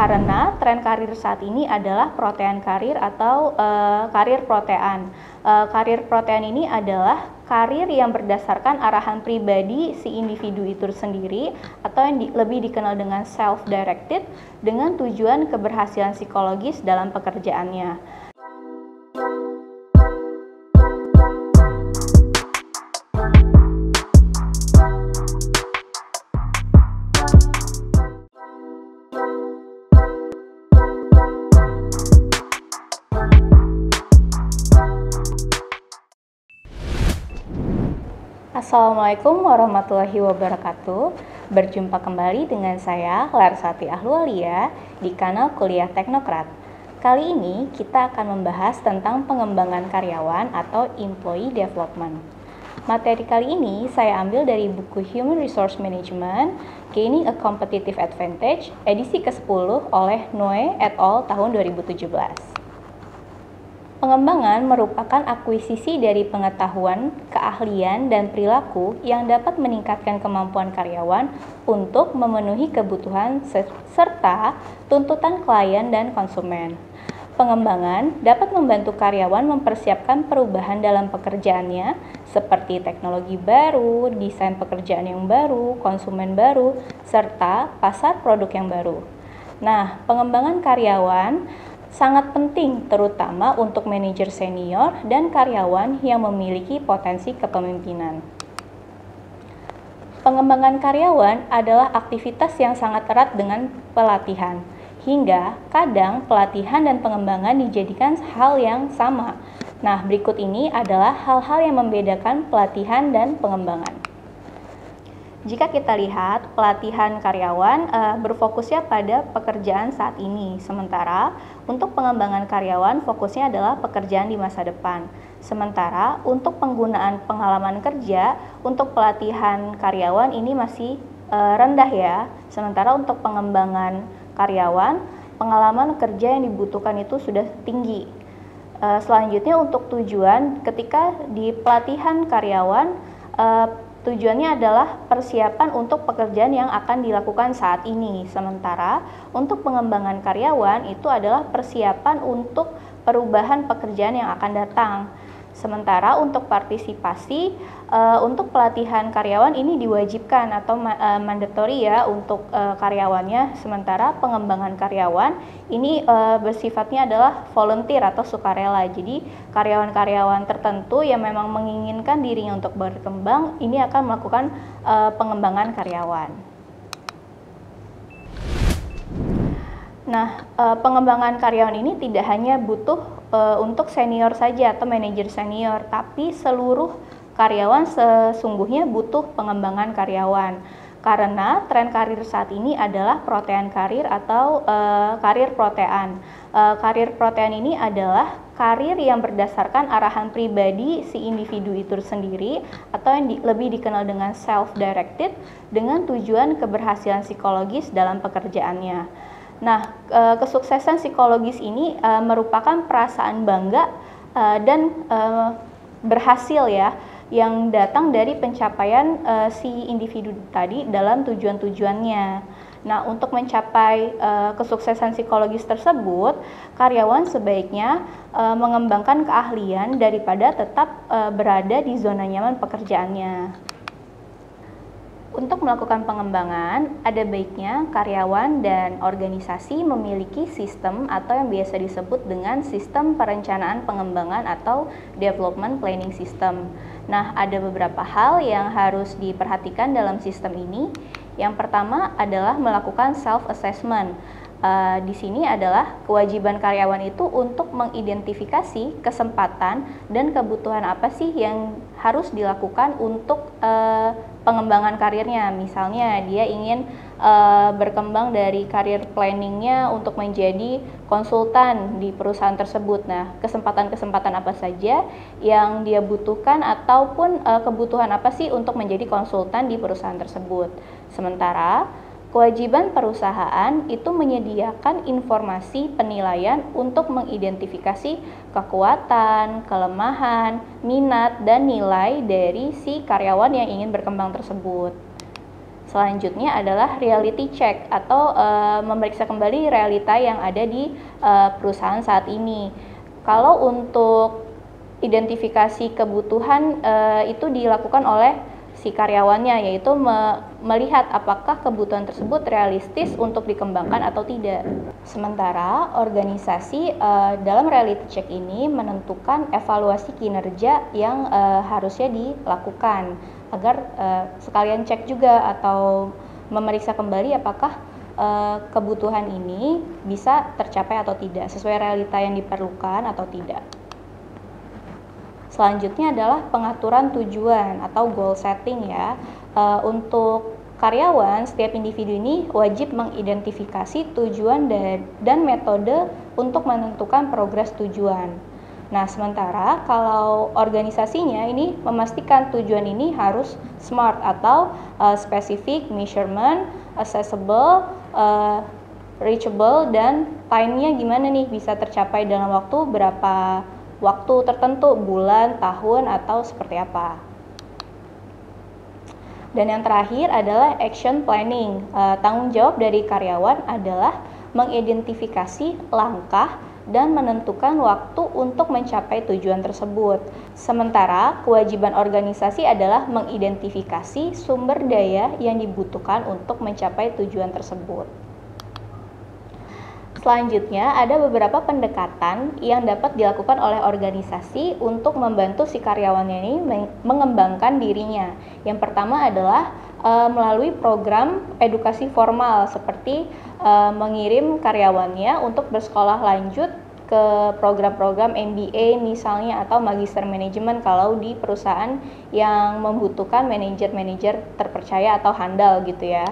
Karena tren karir saat ini adalah protean karir atau karir protean. Karir protean ini adalah karir yang berdasarkan arahan pribadi si individu itu sendiri atau yang lebih dikenal dengan self-directed dengan tujuan keberhasilan psikologis dalam pekerjaannya. Assalamualaikum warahmatullahi wabarakatuh. Berjumpa kembali dengan saya, Larsati Ahluwalia, di kanal Kuliah Teknokrat. Kali ini kita akan membahas tentang pengembangan karyawan atau employee development. Materi kali ini saya ambil dari buku Human Resource Management, Gaining a Competitive Advantage, edisi ke-10 oleh Noe et al. Tahun 2017. Pengembangan merupakan akuisisi dari pengetahuan, keahlian, dan perilaku yang dapat meningkatkan kemampuan karyawan untuk memenuhi kebutuhan serta tuntutan klien dan konsumen. Pengembangan dapat membantu karyawan mempersiapkan perubahan dalam pekerjaannya seperti teknologi baru, desain pekerjaan yang baru, konsumen baru, serta pasar produk yang baru. Nah, pengembangan karyawan sangat penting terutama untuk manajer senior dan karyawan yang memiliki potensi kepemimpinan. Pengembangan karyawan adalah aktivitas yang sangat erat dengan pelatihan, hingga kadang pelatihan dan pengembangan dijadikan hal yang sama. Nah, berikut ini adalah hal-hal yang membedakan pelatihan dan pengembangan. Jika kita lihat, pelatihan karyawan berfokusnya pada pekerjaan saat ini, sementara untuk pengembangan karyawan fokusnya adalah pekerjaan di masa depan. Sementara untuk penggunaan pengalaman kerja, untuk pelatihan karyawan ini masih rendah ya. Sementara untuk pengembangan karyawan, pengalaman kerja yang dibutuhkan itu sudah tinggi. Selanjutnya untuk tujuan, ketika di pelatihan karyawan, tujuannya adalah persiapan untuk pekerjaan yang akan dilakukan saat ini. Sementara untuk pengembangan karyawan itu adalah persiapan untuk perubahan pekerjaan yang akan datang. Sementara untuk partisipasi, untuk pelatihan karyawan ini diwajibkan atau mandatory ya untuk karyawannya. Sementara pengembangan karyawan ini bersifatnya adalah volunteer atau sukarela. Jadi karyawan-karyawan tertentu yang memang menginginkan dirinya untuk berkembang ini akan melakukan pengembangan karyawan. Nah, pengembangan karyawan ini tidak hanya butuh untuk senior saja atau manajer senior, tapi seluruh karyawan sesungguhnya butuh pengembangan karyawan. Karena tren karir saat ini adalah protean karir atau karir protean. Karir protean ini adalah karir yang berdasarkan arahan pribadi si individu itu sendiri atau yang lebih dikenal dengan self-directed dengan tujuan keberhasilan psikologis dalam pekerjaannya. Nah, kesuksesan psikologis ini merupakan perasaan bangga dan berhasil ya, yang datang dari pencapaian si individu tadi dalam tujuan-tujuannya. Nah, untuk mencapai kesuksesan psikologis tersebut, karyawan sebaiknya mengembangkan keahlian daripada tetap berada di zona nyaman pekerjaannya. Untuk melakukan pengembangan, ada baiknya karyawan dan organisasi memiliki sistem atau yang biasa disebut dengan sistem perencanaan pengembangan atau development planning system. Nah, ada beberapa hal yang harus diperhatikan dalam sistem ini. Yang pertama adalah melakukan self-assessment. Di sini adalah kewajiban karyawan itu untuk mengidentifikasi kesempatan dan kebutuhan apa sih yang harus dilakukan untuk pengembangan karirnya. Misalnya dia ingin berkembang dari karir planningnya untuk menjadi konsultan di perusahaan tersebut. Nah, kesempatan-kesempatan apa saja yang dia butuhkan ataupun kebutuhan apa sih untuk menjadi konsultan di perusahaan tersebut. Sementara kewajiban perusahaan itu menyediakan informasi penilaian untuk mengidentifikasi kekuatan, kelemahan, minat, dan nilai dari si karyawan yang ingin berkembang tersebut. Selanjutnya adalah reality check atau memeriksa kembali realita yang ada di perusahaan saat ini. Kalau untuk identifikasi kebutuhan itu dilakukan oleh si karyawannya, yaitu melihat apakah kebutuhan tersebut realistis untuk dikembangkan atau tidak. Sementara organisasi dalam reality check ini menentukan evaluasi kinerja yang harusnya dilakukan agar sekalian cek juga atau memeriksa kembali apakah kebutuhan ini bisa tercapai atau tidak, sesuai realita yang diperlukan atau tidak. Selanjutnya adalah pengaturan tujuan atau goal setting ya. Untuk karyawan, setiap individu ini wajib mengidentifikasi tujuan dan metode untuk menentukan progres tujuan. Nah, sementara kalau organisasinya ini memastikan tujuan ini harus SMART atau specific, measurement, accessible, reachable, dan time-nya gimana nih, bisa tercapai dalam waktu berapa waktu tertentu, bulan, tahun, atau seperti apa. Dan yang terakhir adalah action planning. Tanggung jawab dari karyawan adalah mengidentifikasi langkah dan menentukan waktu untuk mencapai tujuan tersebut. Sementara kewajiban organisasi adalah mengidentifikasi sumber daya yang dibutuhkan untuk mencapai tujuan tersebut. Selanjutnya, ada beberapa pendekatan yang dapat dilakukan oleh organisasi untuk membantu si karyawannya ini mengembangkan dirinya. Yang pertama adalah melalui program edukasi formal, seperti mengirim karyawannya untuk bersekolah lanjut ke program-program MBA misalnya, atau Magister Manajemen kalau di perusahaan yang membutuhkan manajer-manajer terpercaya atau handal gitu ya.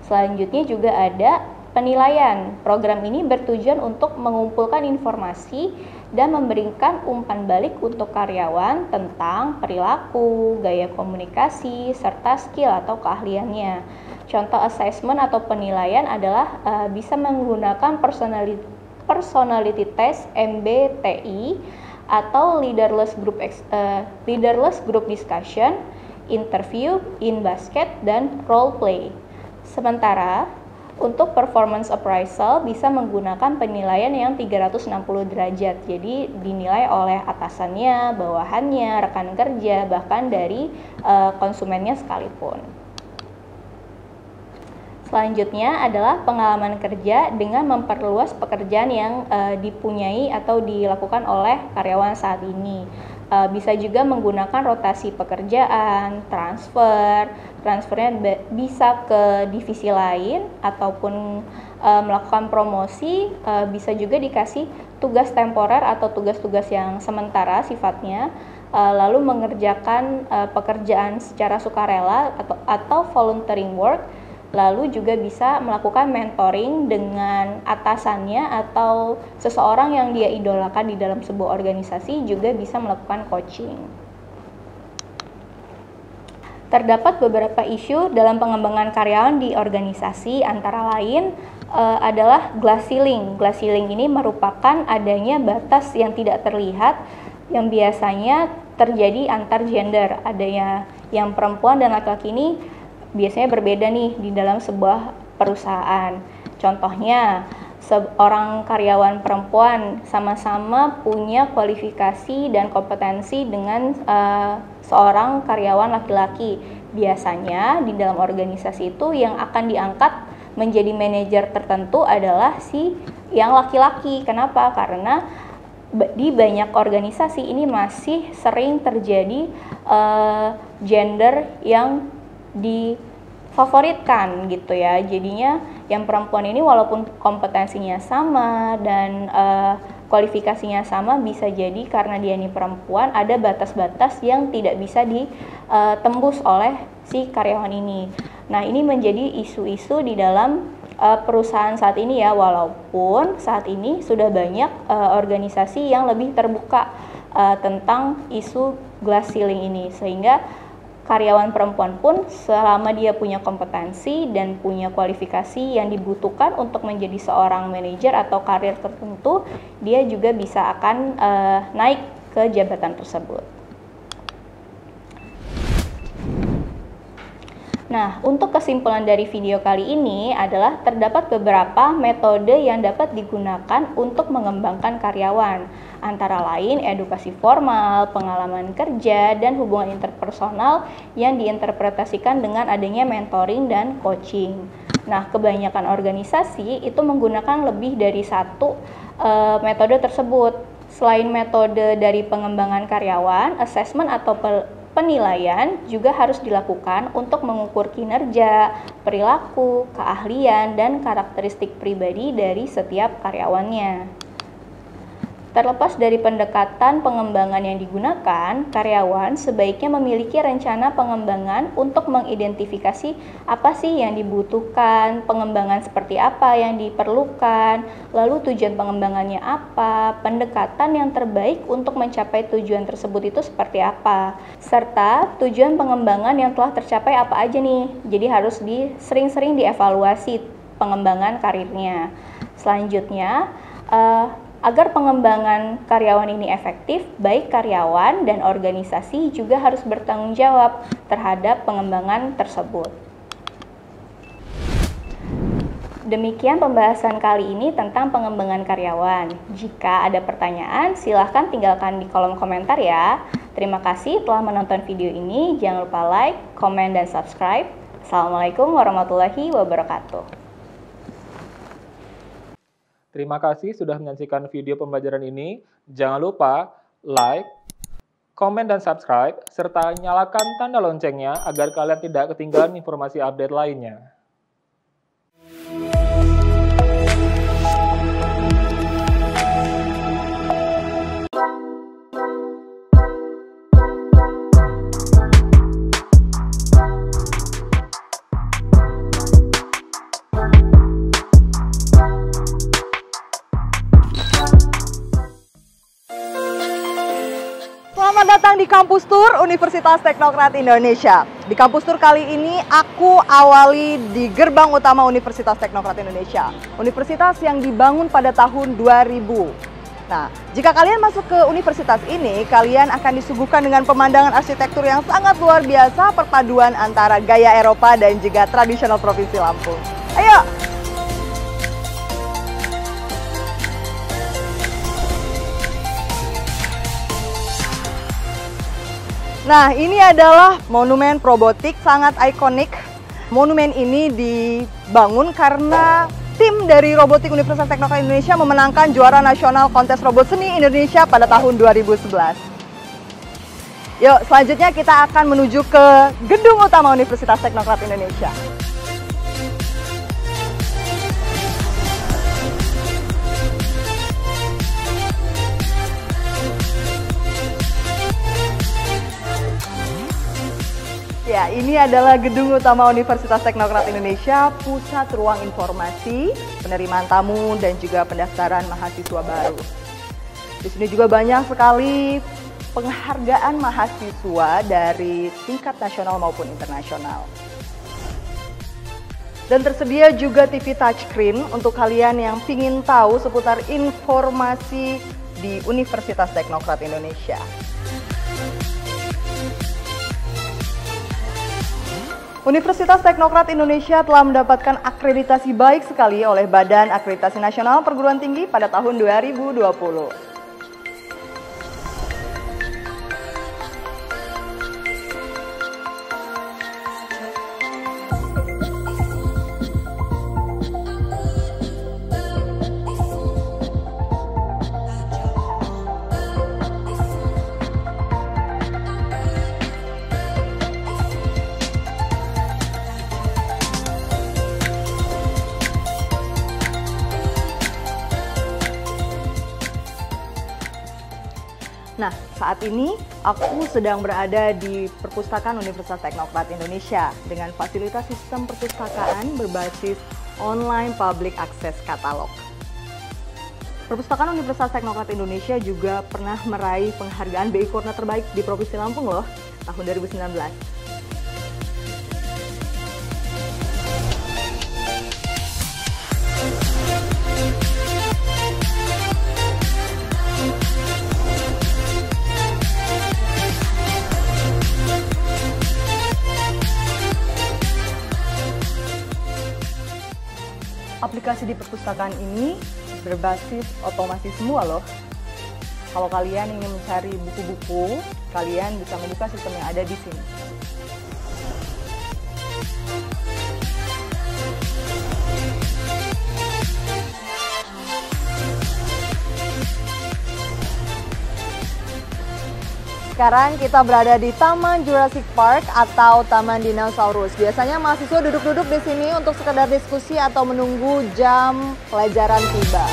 Selanjutnya juga ada penilaian. Program ini bertujuan untuk mengumpulkan informasi dan memberikan umpan balik untuk karyawan tentang perilaku, gaya komunikasi, serta skill atau keahliannya. Contoh assessment atau penilaian adalah bisa menggunakan personality test MBTI atau leaderless group discussion, interview, in basket, dan role play. Sementara untuk performance appraisal bisa menggunakan penilaian yang 360 derajat. Jadi dinilai oleh atasannya, bawahannya, rekan kerja, bahkan dari konsumennya sekalipun. Selanjutnya adalah pengalaman kerja dengan memperluas pekerjaan yang dipunyai atau dilakukan oleh karyawan saat ini. Bisa juga menggunakan rotasi pekerjaan, transfernya bisa ke divisi lain, ataupun melakukan promosi, bisa juga dikasih tugas temporer atau tugas-tugas yang sementara sifatnya, lalu mengerjakan pekerjaan secara sukarela atau volunteering work. Lalu juga bisa melakukan mentoring dengan atasannya atau seseorang yang dia idolakan di dalam sebuah organisasi, juga bisa melakukan coaching. Terdapat beberapa isu dalam pengembangan karyawan di organisasi, antara lain adalah glass ceiling. Glass ceiling ini merupakan adanya batas yang tidak terlihat yang biasanya terjadi antar gender. Adanya yang perempuan dan laki-laki ini biasanya berbeda nih di dalam sebuah perusahaan. Contohnya, seorang karyawan perempuan sama-sama punya kualifikasi dan kompetensi dengan seorang karyawan laki-laki. Biasanya di dalam organisasi itu yang akan diangkat menjadi manajer tertentu adalah si yang laki-laki. Kenapa? Karena di banyak organisasi ini masih sering terjadi gender yang difavoritkan gitu ya. Jadinya yang perempuan ini walaupun kompetensinya sama dan kualifikasinya sama, bisa jadi karena dia ini perempuan ada batas-batas yang tidak bisa ditembus oleh si karyawan ini. Nah, ini menjadi isu-isu di dalam perusahaan saat ini ya, walaupun saat ini sudah banyak organisasi yang lebih terbuka tentang isu glass ceiling ini, sehingga karyawan perempuan pun selama dia punya kompetensi dan punya kualifikasi yang dibutuhkan untuk menjadi seorang manajer atau karir tertentu, dia juga bisa akan naik ke jabatan tersebut. Nah, untuk kesimpulan dari video kali ini adalah terdapat beberapa metode yang dapat digunakan untuk mengembangkan karyawan, antara lain edukasi formal, pengalaman kerja, dan hubungan interpersonal yang diinterpretasikan dengan adanya mentoring dan coaching. Nah, kebanyakan organisasi itu menggunakan lebih dari satu metode tersebut. Selain metode dari pengembangan karyawan, assessment atau penilaian juga harus dilakukan untuk mengukur kinerja, perilaku, keahlian, dan karakteristik pribadi dari setiap karyawannya. Terlepas dari pendekatan pengembangan yang digunakan, karyawan sebaiknya memiliki rencana pengembangan untuk mengidentifikasi apa sih yang dibutuhkan, pengembangan seperti apa yang diperlukan, lalu tujuan pengembangannya apa, pendekatan yang terbaik untuk mencapai tujuan tersebut itu seperti apa, serta tujuan pengembangan yang telah tercapai apa aja nih. Jadi harus sering-sering dievaluasi pengembangan karirnya. Selanjutnya, agar pengembangan karyawan ini efektif, baik karyawan dan organisasi juga harus bertanggung jawab terhadap pengembangan tersebut. Demikian pembahasan kali ini tentang pengembangan karyawan. Jika ada pertanyaan, silahkan tinggalkan di kolom komentar ya. Terima kasih telah menonton video ini. Jangan lupa like, komen, dan subscribe. Assalamualaikum warahmatullahi wabarakatuh. Terima kasih sudah menyaksikan video pembelajaran ini. Jangan lupa like, komen, dan subscribe, serta nyalakan tanda loncengnya agar kalian tidak ketinggalan informasi update lainnya. Selamat datang di Kampus Tour Universitas Teknokrat Indonesia. Di Kampus Tour kali ini aku awali di gerbang utama Universitas Teknokrat Indonesia. Universitas yang dibangun pada tahun 2000. Nah, jika kalian masuk ke universitas ini, kalian akan disuguhkan dengan pemandangan arsitektur yang sangat luar biasa, perpaduan antara gaya Eropa dan juga tradisional Provinsi Lampung. Ayo! Nah, ini adalah monumen Probotik, sangat ikonik. Monumen ini dibangun karena tim dari Robotik Universitas Teknokrat Indonesia memenangkan juara nasional kontes robot seni Indonesia pada tahun 2011. Yuk, selanjutnya kita akan menuju ke gedung utama Universitas Teknokrat Indonesia. Ya, ini adalah gedung utama Universitas Teknokrat Indonesia, pusat ruang informasi, penerimaan tamu, dan juga pendaftaran mahasiswa baru. Di sini juga banyak sekali penghargaan mahasiswa dari tingkat nasional maupun internasional. Dan tersedia juga TV touchscreen untuk kalian yang ingin tahu seputar informasi di Universitas Teknokrat Indonesia. Universitas Teknokrat Indonesia telah mendapatkan akreditasi baik sekali oleh Badan Akreditasi Nasional Perguruan Tinggi pada tahun 2020. Nah, saat ini aku sedang berada di Perpustakaan Universitas Teknokrat Indonesia dengan fasilitas sistem perpustakaan berbasis online public access katalog. Perpustakaan Universitas Teknokrat Indonesia juga pernah meraih penghargaan BI Corner terbaik di Provinsi Lampung loh, tahun 2019. aplikasi di perpustakaan ini berbasis otomasi semua loh. Kalau kalian ingin mencari buku-buku, kalian bisa membuka sistem yang ada di sini. Sekarang kita berada di Taman Jurassic Park atau Taman Dinosaurus. Biasanya mahasiswa duduk-duduk di sini untuk sekedar diskusi atau menunggu jam pelajaran tiba.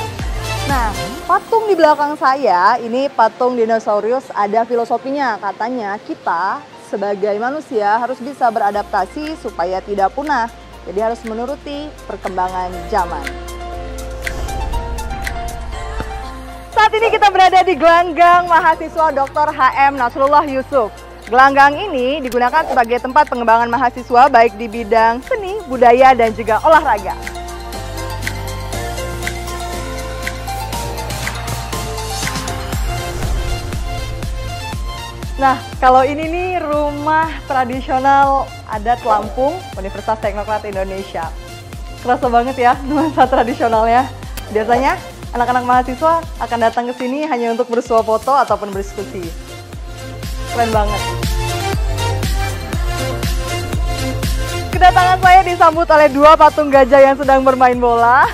Nah, patung di belakang saya, ini patung dinosaurus, ada filosofinya. Katanya kita sebagai manusia harus bisa beradaptasi supaya tidak punah. Jadi harus menuruti perkembangan zaman. Saat ini kita berada di gelanggang mahasiswa Dr. HM Nasrullah Yusuf. Gelanggang ini digunakan sebagai tempat pengembangan mahasiswa baik di bidang seni, budaya, dan juga olahraga. Nah, kalau ini nih rumah tradisional adat Lampung, Universitas Teknokrat Indonesia. Kerasa banget ya nuansa tradisionalnya. Biasanya anak-anak mahasiswa akan datang ke sini hanya untuk bersuah foto ataupun berdiskusi. Keren banget. Kedatangan saya disambut oleh dua patung gajah yang sedang bermain bola.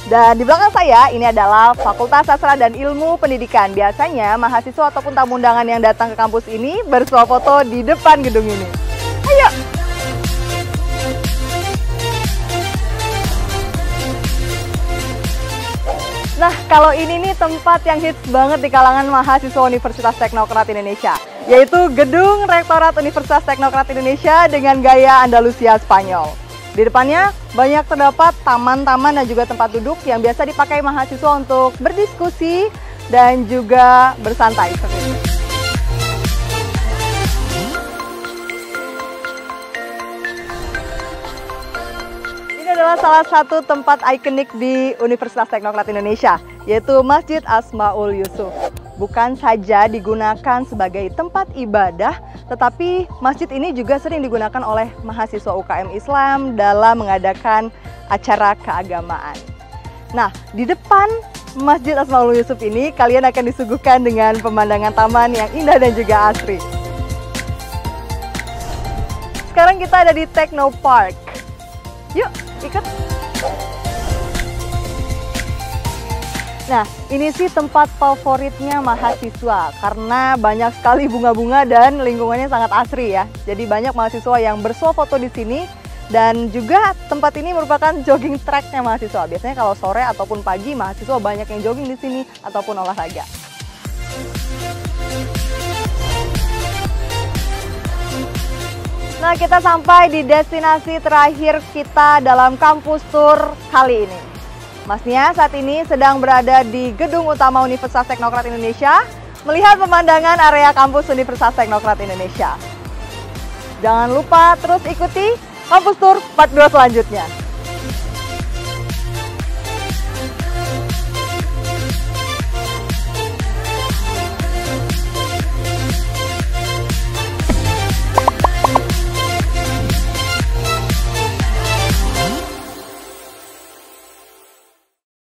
Dan di belakang saya ini adalah Fakultas Sastra dan Ilmu Pendidikan. Biasanya mahasiswa ataupun tamu undangan yang datang ke kampus ini bersuah foto di depan gedung ini. Ayo! Nah, kalau ini nih tempat yang hits banget di kalangan mahasiswa Universitas Teknokrat Indonesia, yaitu Gedung Rektorat Universitas Teknokrat Indonesia dengan gaya Andalusia Spanyol. Di depannya banyak terdapat taman-taman dan juga tempat duduk yang biasa dipakai mahasiswa untuk berdiskusi dan juga bersantai. Adalah salah satu tempat ikonik di Universitas Teknokrat Indonesia, yaitu Masjid Asmaul Yusuf. Bukan saja digunakan sebagai tempat ibadah, tetapi masjid ini juga sering digunakan oleh mahasiswa UKM Islam dalam mengadakan acara keagamaan. Nah, di depan Masjid Asmaul Yusuf ini, kalian akan disuguhkan dengan pemandangan taman yang indah dan juga asri. Sekarang kita ada di Techno Park. Yuk, ikut. Nah, ini sih tempat favoritnya mahasiswa karena banyak sekali bunga-bunga dan lingkungannya sangat asri ya. Jadi banyak mahasiswa yang bersuah foto di sini dan juga tempat ini merupakan jogging tracknya mahasiswa. Biasanya kalau sore ataupun pagi mahasiswa banyak yang jogging di sini ataupun olahraga. Nah, kita sampai di destinasi terakhir kita dalam kampus tour kali ini. Mas Nia saat ini sedang berada di Gedung Utama Universitas Teknokrat Indonesia, melihat pemandangan area kampus Universitas Teknokrat Indonesia. Jangan lupa terus ikuti kampus tour part 2 selanjutnya.